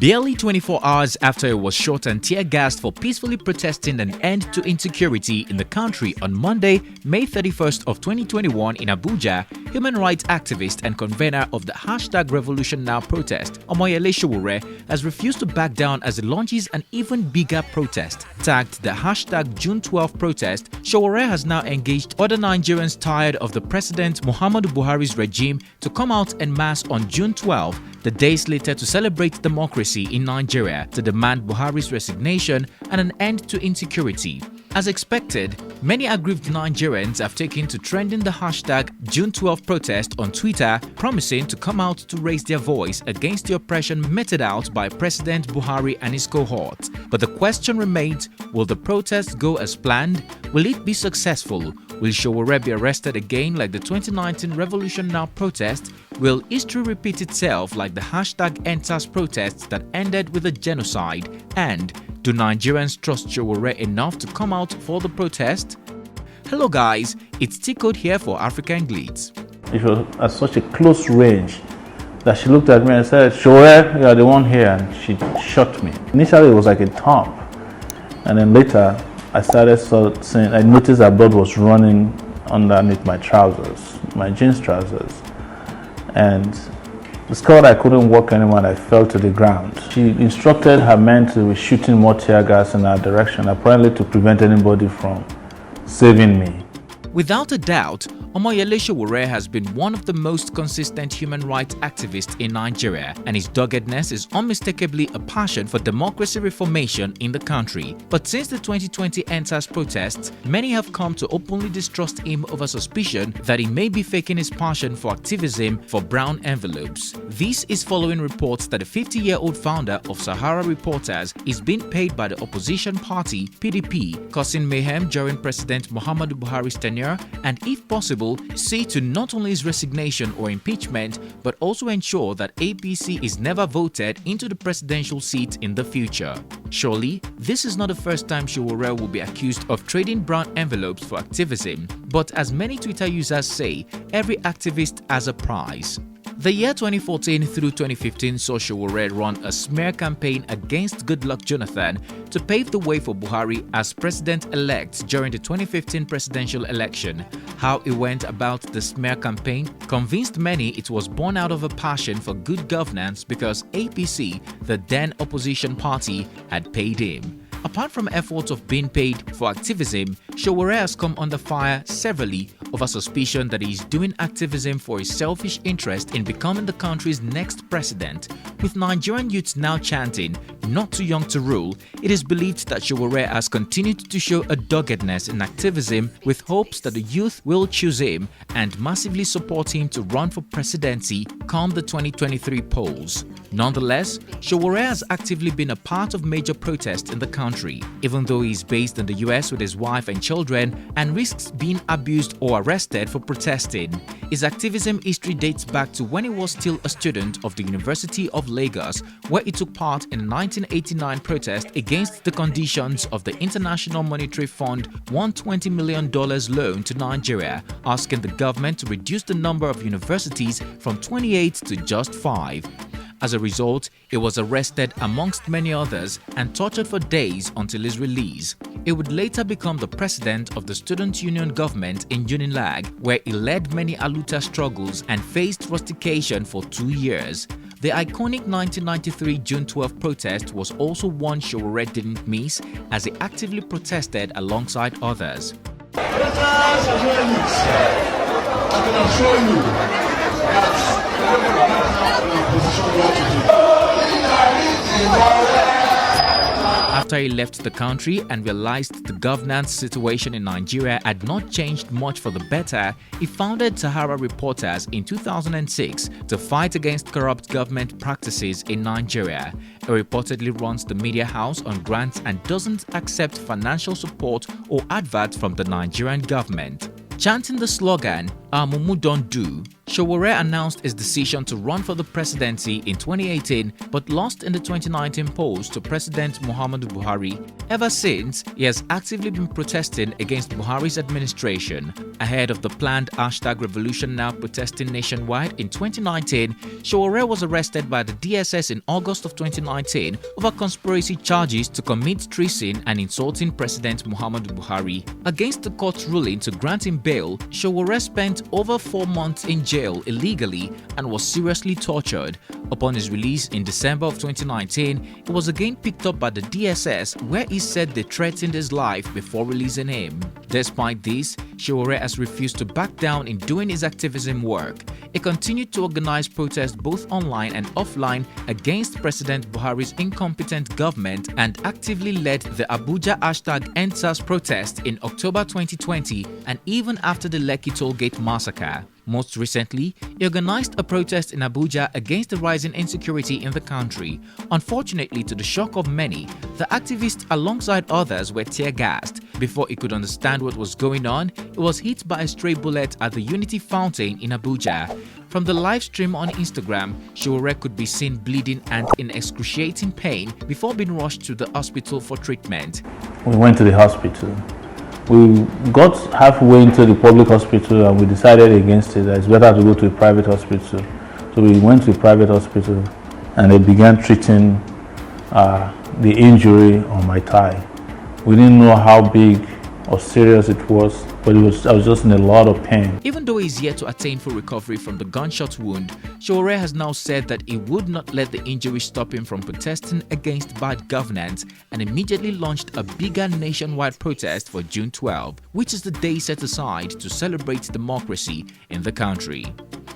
Barely 24 hours after it was shot and tear-gassed for peacefully protesting an end to insecurity in the country on Monday, May 31st of 2021 in Abuja, human rights activist and convener of the #RevolutionNow protest, Omoyele Sowore, has refused to back down as it launches an even bigger protest. Tagged the #June12 protest, Sowore has now engaged other Nigerians tired of the President Muhammadu Buhari's regime to come out en masse on June 12, the day slated to celebrate democracy in Nigeria, to demand Buhari's resignation and an end to insecurity. As expected, many aggrieved Nigerians have taken to trending the #June12 protest on Twitter, promising to come out to raise their voice against the oppression meted out by President Buhari and his cohort. But the question remains, will the protest go as planned? Will it be successful? Will Sowore be arrested again like the 2019 Revolution Now protest? Will history repeat itself like the #EndSARS protests that ended with a genocide? And do Nigerians trust Sowore enough to come out for the protest? Hello guys, it's TCode here for African Glitz. It was at such a close range that she looked at me and said, "Sowore, you are the one here," and she shot me. Initially it was like a thump, and then later I noticed that blood was running underneath my trousers, my jeans trousers, and discovered I couldn't walk anymore and I fell to the ground. She instructed her men to be shooting more tear gas in our direction, apparently to prevent anybody from saving me. Without a doubt, Omoyele Sowore has been one of the most consistent human rights activists in Nigeria, and his doggedness is unmistakably a passion for democracy reformation in the country. But since the 2020 EndSARS protests, many have come to openly distrust him over suspicion that he may be faking his passion for activism for brown envelopes. This is following reports that the 50-year-old founder of Sahara Reporters is being paid by the opposition party PDP, causing mayhem during President Muhammadu Buhari's tenure, and if possible, see to not only his resignation or impeachment, but also ensure that APC is never voted into the presidential seat in the future. Surely, this is not the first time Sowore will be accused of trading brown envelopes for activism, but as many Twitter users say, every activist has a price. The year 2014 through 2015 saw Sowore run a smear campaign against Goodluck Jonathan to pave the way for Buhari as president-elect during the 2015 presidential election. How he went about the smear campaign convinced many it was born out of a passion for good governance because APC, the then opposition party, had paid him. Apart from efforts of being paid for activism, Sowore has come under fire severally over suspicion that he is doing activism for his selfish interest in becoming the country's next president. With Nigerian youths now chanting, "Not too young to rule," it is believed that Sowore has continued to show a doggedness in activism with hopes that the youth will choose him and massively support him to run for presidency come the 2023 polls. Nonetheless, Sowore has actively been a part of major protests in the country, even though he is based in the US with his wife and children and risks being abused or arrested for protesting. His activism history dates back to when he was still a student of the University of Lagos, where he took part in a 1989 protest against the conditions of the International Monetary Fund $120 million loan to Nigeria, asking the government to reduce the number of universities from 28 to just 5. As a result, he was arrested amongst many others and tortured for days until his release. He would later become the president of the student union government in Unilag, where he led many Aluta struggles and faced rustication for 2 years. The iconic 1993 June 12 protest was also one Sowore didn't miss, as he actively protested alongside others. After he left the country and realized the governance situation in Nigeria had not changed much for the better, he founded Sahara Reporters in 2006 to fight against corrupt government practices in Nigeria. He reportedly runs the media house on grants and doesn't accept financial support or adverts from the Nigerian government. Chanting the slogan, "Our Mumu don't do," Sowore announced his decision to run for the presidency in 2018 but lost in the 2019 polls to President Muhammadu Buhari. Ever since, he has actively been protesting against Buhari's administration. Ahead of the planned #RevolutionNow protesting nationwide in 2019, Sowore was arrested by the DSS in August of 2019 over conspiracy charges to commit treason and insulting President Muhammadu Buhari. Against the court's ruling to grant him bail, Sowore spent over 4 months in jail illegally and was seriously tortured. Upon his release in December of 2019, he was again picked up by the DSS, where he said they threatened his life before releasing him. Despite this, Sowore has refused to back down in doing his activism work. He continued to organize protests both online and offline against President Buhari's incompetent government and actively led the Abuja #EndSARS protest in October 2020 and even after the Lekki Tollgate massacre. Most recently, he organized a protest in Abuja against the rising insecurity in the country. Unfortunately, to the shock of many, the activist alongside others were tear-gassed. Before he could understand what was going on, he was hit by a stray bullet at the Unity Fountain in Abuja. From the live stream on Instagram, Sowore could be seen bleeding and in excruciating pain before being rushed to the hospital for treatment. We went to the hospital. We got halfway into the public hospital and we decided against it, that it's better to go to a private hospital. So we went to a private hospital and they began treating the injury on my thigh. We didn't know how big or serious it was, but I was just in a lot of pain. Even though he is yet to attain full recovery from the gunshot wound, Sowore has now said that he would not let the injury stop him from protesting against bad governance and immediately launched a bigger nationwide protest for June 12, which is the day set aside to celebrate democracy in the country.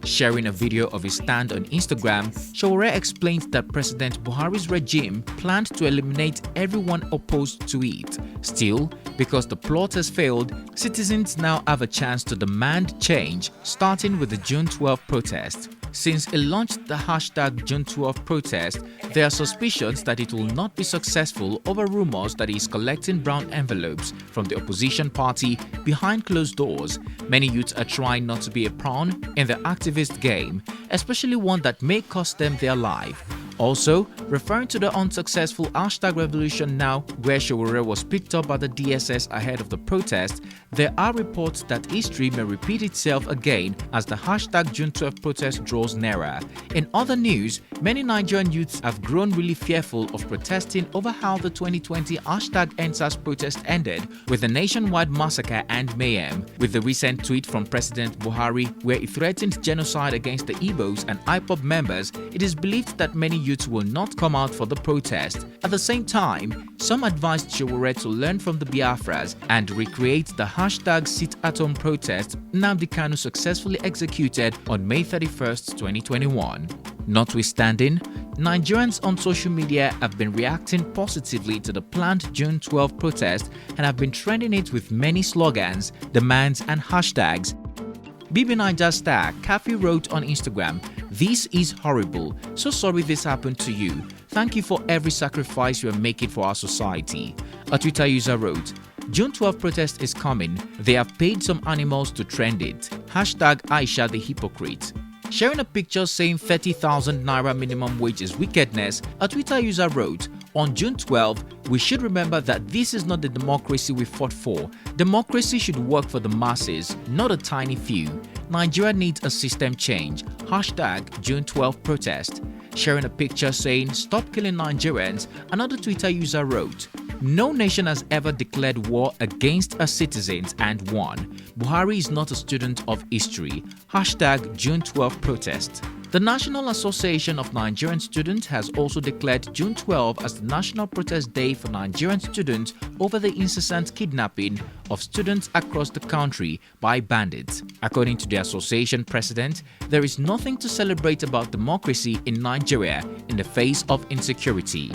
Sharing a video of his stand on Instagram, Sowore explained that President Buhari's regime planned to eliminate everyone opposed to it. Still, because the plot has failed, citizens now have a chance to demand change, starting with the June 12 protest. Since he launched the June 12 protest, there are suspicions that it will not be successful over rumors that he is collecting brown envelopes from the opposition party behind closed doors. Many youths are trying not to be a pawn in the activist game, especially one that may cost them their life. Also, referring to the unsuccessful #RevolutionNow, where Sowore was picked up by the DSS ahead of the protest, there are reports that history may repeat itself again as the June 12 protest draws nearer. In other news, many Nigerian youths have grown really fearful of protesting over how the 2020 #EndSARS protest ended with a nationwide massacre and mayhem. With the recent tweet from President Buhari where he threatened genocide against the Igbos and IPOB members, it is believed that many youths will not come out for the protest. At the same time, some advised Sowore to learn from the Biafras and recreate the #sit-at-home protest Nnamdi Kanu successfully executed on May 31st, 2021. Notwithstanding, Nigerians on social media have been reacting positively to the planned June 12 protest and have been trending it with many slogans, demands and hashtags. BB Niger star Kafi wrote on Instagram, "This is horrible. So sorry this happened to you. Thank you for every sacrifice you are making for our society." A Twitter user wrote, "June 12 protest is coming. They have paid some animals to trend it. #Aisha the hypocrite." Sharing a picture saying 30,000 naira minimum wage is wickedness, a Twitter user wrote, "On June 12, we should remember that this is not the democracy we fought for. Democracy should work for the masses, not a tiny few. Nigeria needs a system change. #June 12 protest." Sharing a picture saying, "Stop killing Nigerians," another Twitter user wrote, "No nation has ever declared war against her citizens and won. Buhari is not a student of history. #June 12 protest." The National Association of Nigerian Students has also declared June 12 as the National Protest Day for Nigerian students over the incessant kidnapping of students across the country by bandits. According to the association president, there is nothing to celebrate about democracy in Nigeria in the face of insecurity.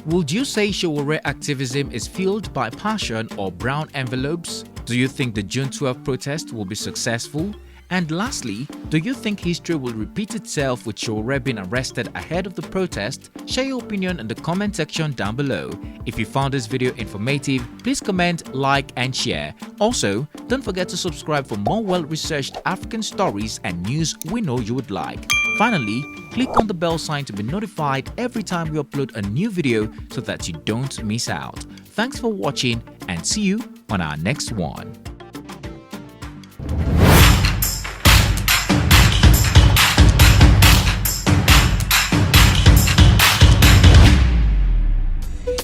Would you say Sowore activism is fueled by passion or brown envelopes? Do you think the June 12 protest will be successful? And lastly, do you think history will repeat itself with Sowore being arrested ahead of the protest? Share your opinion in the comment section down below. If you found this video informative, please comment, like and share. Also, don't forget to subscribe for more well-researched African stories and news we know you would like. Finally, click on the bell sign to be notified every time we upload a new video so that you don't miss out. Thanks for watching and see you on our next one.